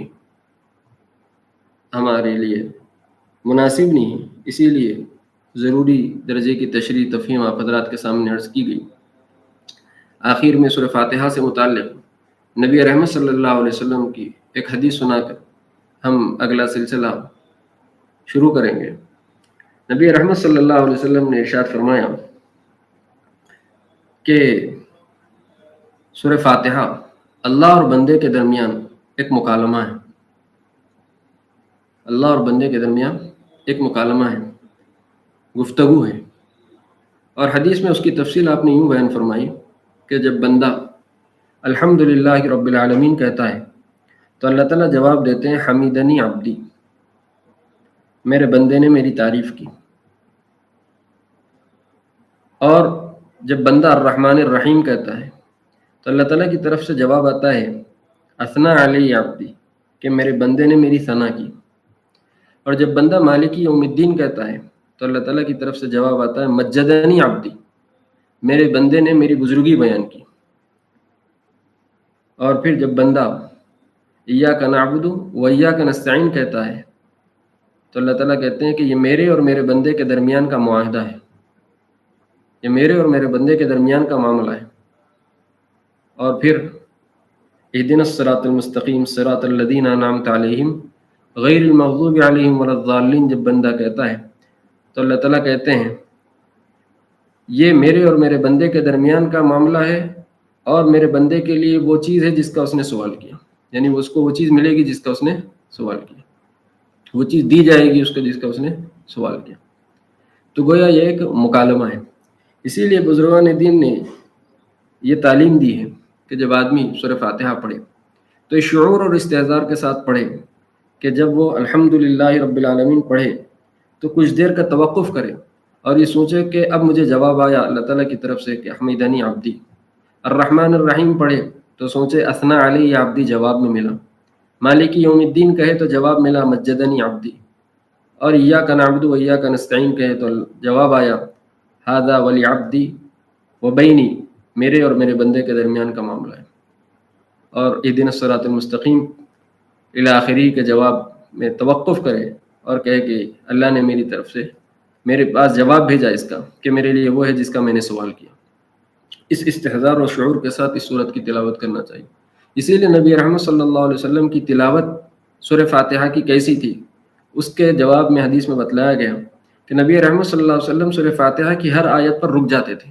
ہمارے لیے مناسب نہیں ہے، اسی لیے ضروری درجے کی تشریح تفہیم آپ حضرات کے سامنے عرض کی گئی۔ آخر میں سورہ فاتحہ سے متعلق نبی رحمت صلی اللہ علیہ وسلم کی ایک حدیث سنا کر ہم اگلا سلسلہ شروع کریں گے۔ نبی رحمت صلی اللہ علیہ وسلم نے ارشاد فرمایا کہ سورہ فاتحہ اللہ اور بندے کے درمیان ایک مکالمہ ہے، اللہ اور بندے کے درمیان ایک مکالمہ ہے، گفتگو ہے۔ اور حدیث میں اس کی تفصیل آپ نے یوں بیان فرمائی کہ جب بندہ الحمدللہ رب العالمین کہتا ہے تو اللہ تعالیٰ جواب دیتے ہیں حمیدنی عبدی، میرے بندے نے میری تعریف کی۔ اور جب بندہ الرحمن الرحیم کہتا ہے تو اللہ تعالیٰ کی طرف سے جواب آتا ہے اثنا علی عبدی، کہ میرے بندے نے میری ثنا کی۔ اور جب بندہ مالکی یوم الدین کہتا ہے تو اللہ تعالیٰ کی طرف سے جواب آتا ہے مجدنی عبدی، میرے بندے نے میری بزرگی بیان کی۔ اور پھر جب بندہ ایاک نعبد و ایاک نستعین کہتا ہے تو اللہ تعالیٰ کہتے ہیں کہ یہ میرے اور میرے بندے کے درمیان کا معاہدہ ہے، یہ میرے اور میرے بندے کے درمیان کا معاملہ ہے۔ اور پھر اہدنا الصراط المستقیم صراط الذین انعمت علیہم غیر المغضوب علیہم ولا الضالین جب بندہ کہتا ہے تو اللہ تعالیٰ کہتے ہیں یہ میرے اور میرے بندے کے درمیان کا معاملہ ہے، اور میرے بندے کے لیے وہ چیز ہے جس کا اس نے سوال کیا، یعنی اس کو وہ چیز ملے گی جس کا اس نے سوال کیا، وہ چیز دی جائے گی اس کو جس کا اس نے سوال کیا۔ تو گویا یہ ایک مکالمہ ہے۔ اسی لیے بزرگان دین نے یہ تعلیم دی ہے کہ جب آدمی سورہ فاتحہ پڑھے تو اس شعور اور استحضار کے ساتھ پڑھے کہ جب وہ الحمدللہ رب العالمین پڑھے تو کچھ دیر کا توقف کرے اور یہ سوچے کہ اب مجھے جواب آیا اللہ تعالیٰ کی طرف سے کہ حمیدنی عبدی۔ الرحمن الرحیم پڑھے تو سوچے اثنا علی عبدی، جواب میں ملا۔ مالکی یوم الدین کہے تو جواب ملا مجدنی عبدی۔ اور ایاک نعبد و ایاک نستعین کہے تو جواب آیا ھذا ولی عبدی و بینی، میرے اور میرے بندے کے درمیان کا معاملہ ہے۔ اور اہدنا الصراط المستقیم الی آخری کے جواب میں توقف کرے اور کہے کہ اللہ نے میری طرف سے میرے پاس جواب بھیجا اس کا کہ میرے لیے وہ ہے جس کا میں نے سوال کیا۔ اس استحضار و شعور کے ساتھ اس سورت کی تلاوت کرنا چاہیے۔ اسی لیے نبی رحمت صلی اللہ علیہ وسلم کی تلاوت سورہ فاتحہ کی کیسی تھی، اس کے جواب میں حدیث میں بتلایا گیا کہ نبی رحمت صلی اللہ علیہ وسلم سورہ فاتحہ کی ہر آیت پر رک جاتے تھے،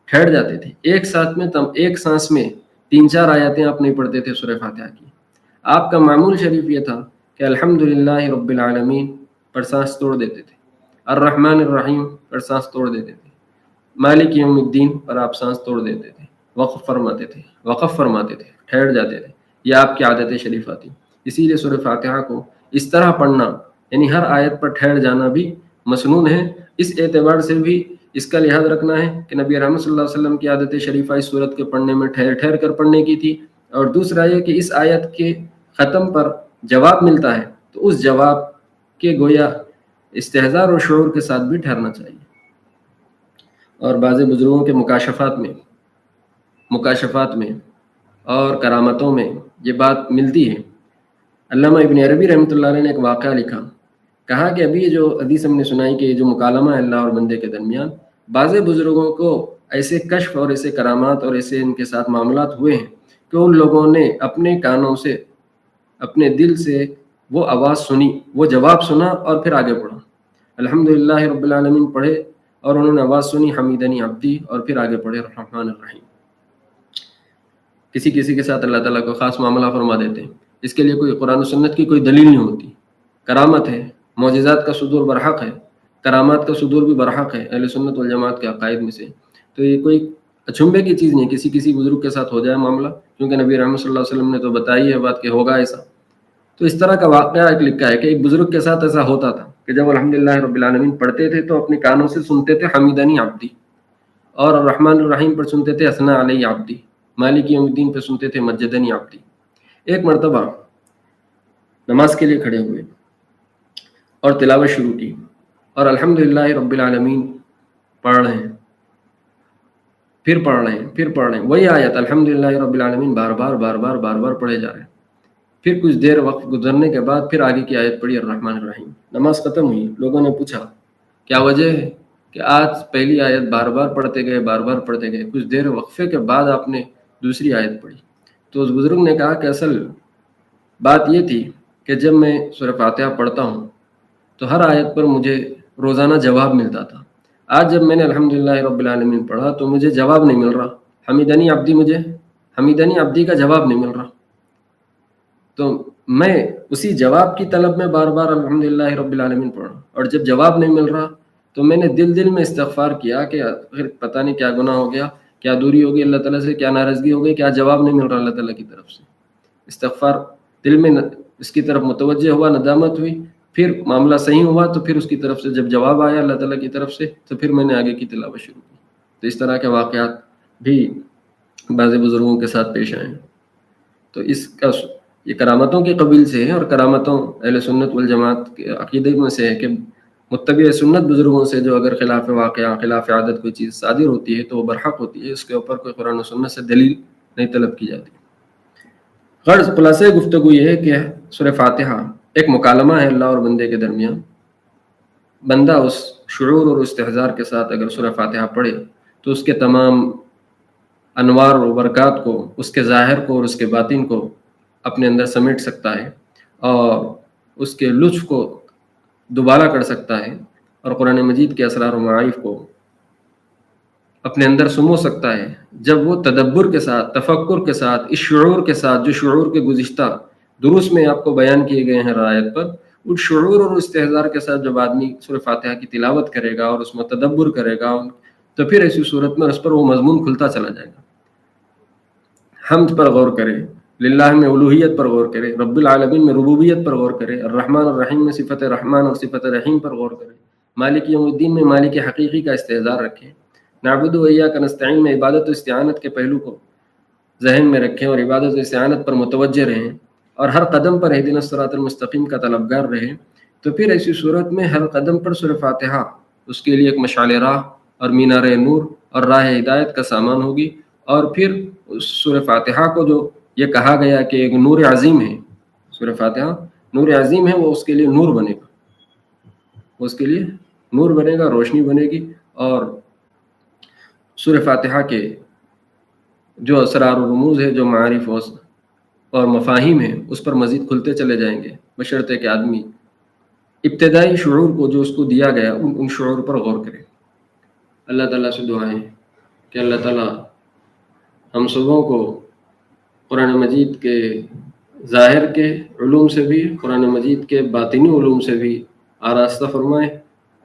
ٹھہر جاتے تھے، ایک سانس میں 3-4 آیتیں آپ نہیں پڑھتے تھے سورہ فاتحہ کی۔ آپ کا معمول شریف یہ تھا کہ الحمدللہ رب العالمین پر سانس توڑ دیتے تھے، الرحمن الرحیم پر سانس توڑ دیتے تھے، مالک یوم الدین پر آپ سانس توڑ دیتے تھے، وقف فرماتے تھے، ٹھہر جاتے تھے. یہ آپ کی عادت شریفہ تھی. اسی لیے سورہ فاتحہ کو اس طرح پڑھنا، یعنی ہر آیت پر ٹھہر جانا بھی مسنون ہے. اس اعتبار سے بھی اس کا لحاظ رکھنا ہے کہ نبی رحمت صلی اللہ علیہ وسلم کی عادت شریفہ اس صورت کے پڑھنے میں ٹھہر ٹھہر کر پڑھنے کی تھی. اور دوسرا یہ کہ اس آیت کے ختم پر جواب ملتا ہے تو اس جواب کے گویا استحضار اور شعور کے ساتھ بھی ٹھہرنا چاہیے. اور بعض بزرگوں کے مکاشفات میں اور کرامتوں میں یہ بات ملتی ہے. علامہ ابن عربی رحمۃ اللہ علیہ نے ایک واقعہ لکھا، کہا کہ ابھی جو حدیث ہم نے سنائی کہ جو مکالمہ ہے اللہ اور بندے کے درمیان، بعض بزرگوں کو ایسے کشف اور ایسے کرامات اور ایسے ان کے ساتھ معاملات ہوئے ہیں کہ ان لوگوں نے اپنے کانوں سے، اپنے دل سے وہ آواز سنی، وہ جواب سنا اور پھر آگے پڑھا. الحمدللہ رب العالمین پڑھے اور انہوں نے آواز سنی حمیدنی عبدی اور پھر آگے پڑھے الرحمن الرحیم. کسی کے ساتھ اللہ تعالیٰ کو خاص معاملہ فرما دیتے ہیں. اس کے لیے کوئی قرآن و سنت کی کوئی دلیل نہیں ہوتی. کرامت ہے، معجزات کا صدور برحق ہے، کرامات کا صدور بھی برحق ہے اہل سنت والجماعت کے عقائد میں سے. تو یہ کوئی اچھمبے کی چیز نہیں، کسی بزرگ کے ساتھ ہو جائے معاملہ، کیونکہ نبی رحمت صلی اللہ علیہ وسلم نے تو بتائی ہے بات کہ ہوگا ایسا. تو اس طرح کا واقعہ ایک لکھا ہے کہ ایک بزرگ کے ساتھ ایسا ہوتا تھا کہ جب الحمدللہ رب العالمین پڑھتے تھے تو اپنے کانوں سے سنتے تھے حمیدنی عبدی، اور الرحمن الرحیم پر سنتے تھے اثنا علی عبدی، مالک یوم الدین پہ سنتے تھے مجدنی عبدی. ایک مرتبہ نماز کے لیے کھڑے ہوئے اور تلاوت شروع کی اور الحمدللہ رب العالمین پڑھ رہے ہیں، پھر پڑھ رہے ہیں وہی آیت الحمدللہ رب العالمین بار بار پڑھے جا رہے ہیں. پھر کچھ دیر وقت گزرنے کے بعد پھر آگے کی آیت پڑھی الرحمن الرحیم. نماز ختم ہوئی، لوگوں نے پوچھا کیا وجہ ہے کہ آج پہلی آیت بار بار پڑھتے گئے، کچھ دیر وقفے کے بعد آپ نے دوسری آیت پڑھی. تو اس بزرگ نے کہا کہ اصل بات یہ تھی کہ جب میں سورہ فاتحہ پڑھتا ہوں تو ہر آیت پر مجھے روزانہ جواب ملتا تھا. آج جب میں نے الحمدللہ رب العالمین پڑھا تو مجھے جواب نہیں مل رہا، حمیدنی عبدی کا جواب نہیں مل رہا. تو میں اسی جواب کی طلب میں بار بار الحمدللہ رب العالمین پڑھا، اور جب جواب نہیں مل رہا تو میں نے دل میں استغفار کیا کہ پتہ نہیں کیا گناہ ہو گیا، کیا دوری ہوگی اللہ تعالیٰ سے، کیا ناراضگی ہو گئی، کیا جواب نہیں مل رہا اللہ تعالیٰ کی طرف سے. استغفار دل میں اس کی طرف متوجہ ہوا، ندامت ہوئی، پھر معاملہ صحیح ہوا تو پھر اس کی طرف سے جب جواب آیا اللہ تعالیٰ کی طرف سے تو پھر میں نے آگے کی تلاوت شروع کی. تو اس طرح کے واقعات بھی بعض بزرگوں کے ساتھ پیش آئے. تو اس کا یہ کرامتوں کے قبیل سے ہے، اور کرامتوں اہل سنت والجماعت کے عقیدے میں سے ہے کہ متبع سنت بزرگوں سے جو اگر خلاف واقعہ، خلاف عادت کوئی چیز صادر ہوتی ہے تو وہ برحق ہوتی ہے، اس کے اوپر کوئی قرآن و سنت سے دلیل نہیں طلب کی جاتی. غرض خلاصہ گفتگو یہ ہے کہ سورہ فاتحہ ایک مکالمہ ہے اللہ اور بندے کے درمیان. بندہ اس شعور اور استحضار کے ساتھ اگر سورہ فاتحہ پڑھے تو اس کے تمام انوار و برکات کو، اس کے ظاہر کو اور اس کے باطن کو اپنے اندر سمیٹ سکتا ہے، اور اس کے لطف کو دوبارہ کر سکتا ہے، اور قرآن مجید کے اسرار و معارف کو اپنے اندر سمو سکتا ہے جب وہ تدبر کے ساتھ، تفکر کے ساتھ، اس شعور کے ساتھ جو شعور کے گزشتہ دروس میں آپ کو بیان کیے گئے ہیں رعایت پر، اس شعور اور استحضار کے ساتھ جب آدمی سورہ فاتحہ کی تلاوت کرے گا اور اس میں تدبر کرے گا تو پھر ایسی صورت میں اس پر وہ مضمون کھلتا چلا جائے گا. حمد پر غور کرے، للہ میں الوہیت پر غور کرے، رب العالمین میں ربوبیت پر غور کرے، الرحمن الرحیم میں صفت رحمان اور صفت رحیم پر غور کرے، مالک یوم الدین میں مالک حقیقی کا استحضار رکھے، نعبد و ایاک نستعین میں عبادت و استعانت کے پہلو کو ذہن میں رکھیں اور عبادت و استعانت پر متوجہ رہیں، اور ہر قدم پر اہدنا الصراط المستقیم کا طلبگار رہیں. تو پھر ایسی صورت میں ہر قدم پر سورہ فاتحہ اس کے لیے ایک مشعل راہ اور مینار نور اور راہ ہدایت کا سامان ہوگی. اور پھر اس سورہ فاتحہ کو جو یہ کہا گیا کہ ایک نور عظیم ہے، سورہ فاتحہ نور عظیم ہے، وہ اس کے لیے نور بنے گا، اس کے لیے نور بنے گا، روشنی بنے گی. اور سورہ فاتحہ کے جو اسرار و رموز ہے، جو معارف اور مفاہیم ہیں، اس پر مزید کھلتے چلے جائیں گے، بشرطے کہ آدمی ابتدائی شعور کو جو اس کو دیا گیا ان شعور پر غور کرے. اللہ تعالیٰ سے دعائیں کہ اللہ تعالیٰ ہم سبوں کو قرآن مجید کے ظاہر کے علوم سے بھی، قرآن مجید کے باطنی علوم سے بھی آراستہ فرمائے،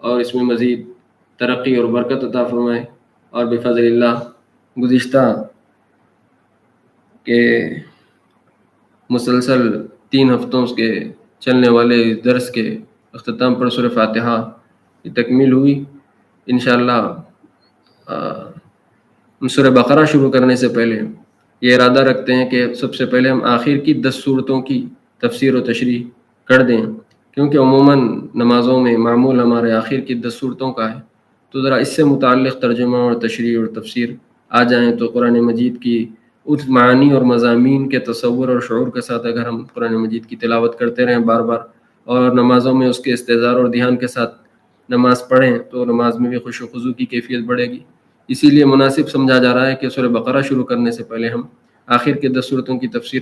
اور اس میں مزید ترقی اور برکت عطا فرمائے. اور بفضل اللہ گزشتہ کے مسلسل 3 ہفتوں کے چلنے والے درس کے اختتام پر سورہ فاتحہ کی تکمیل ہوئی. انشاءاللہ سورہ بقرہ شروع کرنے سے پہلے یہ ارادہ رکھتے ہیں کہ سب سے پہلے ہم آخر کی 10 صورتوں کی تفسیر و تشریح کر دیں، کیونکہ عموماً نمازوں میں معمول ہمارے آخر کی 10 صورتوں کا ہے. تو ذرا اس سے متعلق ترجمہ اور تشریح اور تفسیر آ جائیں تو قرآن مجید کی اس معانی اور مضامین کے تصور اور شعور کے ساتھ اگر ہم قرآن مجید کی تلاوت کرتے رہیں بار بار اور نمازوں میں اس کے استحضار اور دھیان کے ساتھ نماز پڑھیں تو نماز میں بھی خشوع و خضوع کی کیفیت بڑھے گی. اسی لیے مناسب سمجھا جا رہا ہے کہ سورہ بقرہ شروع کرنے سے پہلے ہم آخر کے 10 صورتوں کی تفسیر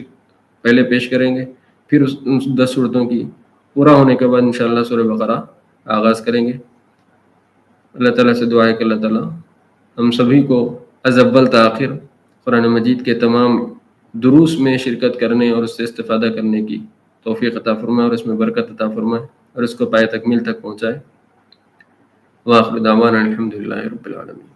پہلے پیش کریں گے، پھر ان 10 صورتوں کی پورا ہونے کے بعد انشاءاللہ سورہ بقرہ آغاز کریں گے. اللہ تعالیٰ سے دعا ہے کہ اللہ تعالیٰ ہم سبھی کو از اول تا آخر قرآن مجید کے تمام دروس میں شرکت کرنے اور اس سے استفادہ کرنے کی توفیق عطا فرمائے اور اس میں برکت عطا فرمائے اور اس کو پائے تکمیل تک پہنچائے. وآخر دعوانا الحمدللہ رب العالمین.